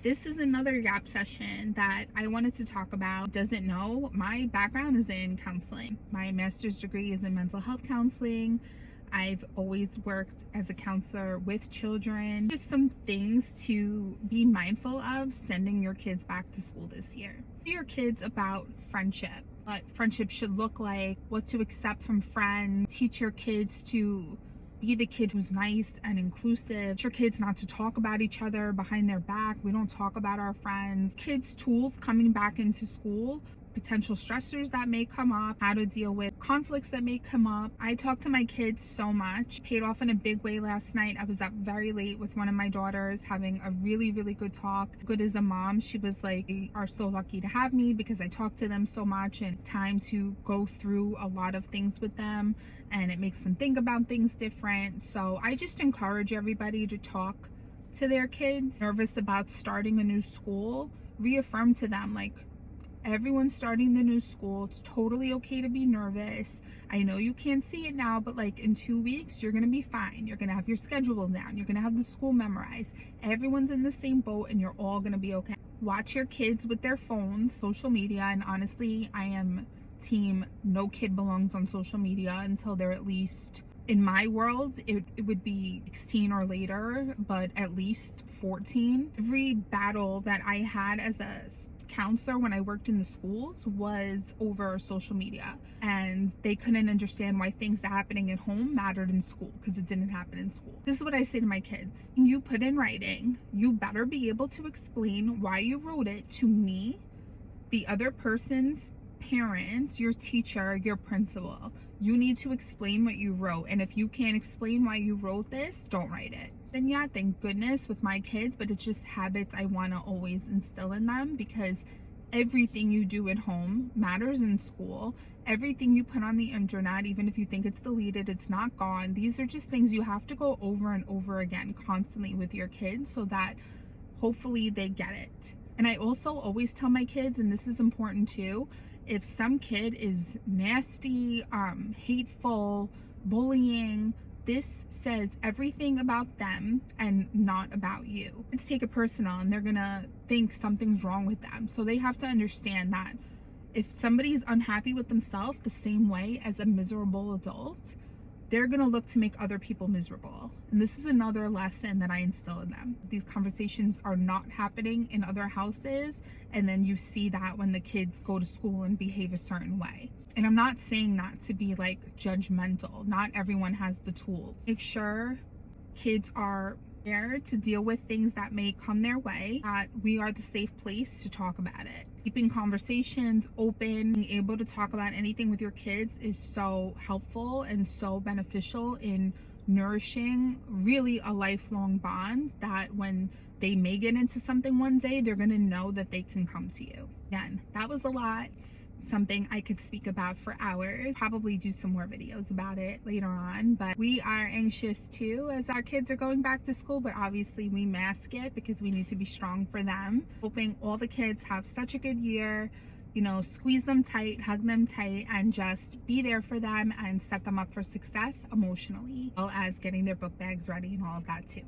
This is another Yap session that I wanted to talk about. Doesn't know, my background is in counseling. My master's degree is in mental health counseling. I've always worked as a counselor with children. Just some things to be mindful of sending your kids back to school this year. Your kids about friendship, what friendship should look like, what to accept from friends. Teach your kids to be the kid who's nice and inclusive. Teach your kids not to talk about each other behind their back. We don't talk about our friends. Kids' tools coming back into school, potential stressors that may come up, how to deal with conflicts that may come up. I talk to my kids so much. Paid off in a big way last night. I was up very late with one of my daughters having a really good talk. Good as a mom, she was like, "They are so lucky to have me because I talk to them so much and time to go through a lot of things with them, and it makes them think about things different." So I just encourage everybody to talk to their kids. Nervous about starting a new school, reaffirm to them, like, everyone's starting the new school. It's totally okay to be nervous. I know you can't see it now, but like in 2 weeks, you're going to be fine. You're going to have your schedule down. You're going to have the school memorized. Everyone's in the same boat and you're all going to be okay. Watch your kids with their phones, social media. And honestly, I am team no kid belongs on social media until they're at least, in my world, it would be 16 or later, but at least 14. Every battle that I had as a counselor when I worked in the schools was over social media, and they couldn't understand why things happening at home mattered in school because it didn't happen in school. This is what I say to my kids: you put in writing, you better be able to explain why you wrote it to me, the other person's parents, your teacher, your principal. You need to explain what you wrote, and if you can't explain why you wrote this, don't write it. And yeah, thank goodness with my kids, but it's just habits I want to always instill in them, because everything you do at home matters in school. Everything you put on the internet, even if you think it's deleted, it's not gone. These are just things you have to go over and over again constantly with your kids so that hopefully they get it. And I also always tell my kids, and this is important too, if some kid is nasty, hateful, bullying, this says everything about them and not about you. Let's take it personal and they're gonna think something's wrong with them. So they have to understand that if somebody's unhappy with themselves the same way as a miserable adult, they're gonna look to make other people miserable. And this is another lesson that I instill in them. These conversations are not happening in other houses, and then you see that when the kids go to school and behave a certain way. And I'm not saying that to be like judgmental. Not everyone has the tools. Make sure kids are there to deal with things that may come their way, that we are the safe place to talk about it. Keeping conversations open, being able to talk about anything with your kids is so helpful and so beneficial in nourishing really a lifelong bond, that when they may get into something one day, they're going to know that they can come to you. Again, that was a lot. Something I could speak about for hours. Probably do some more videos about it later on, but we are anxious too as our kids are going back to school, but obviously we mask it because we need to be strong for them. Hoping all the kids have such a good year, you know, squeeze them tight, hug them tight, and just be there for them and set them up for success emotionally, as well as getting their book bags ready and all of that too.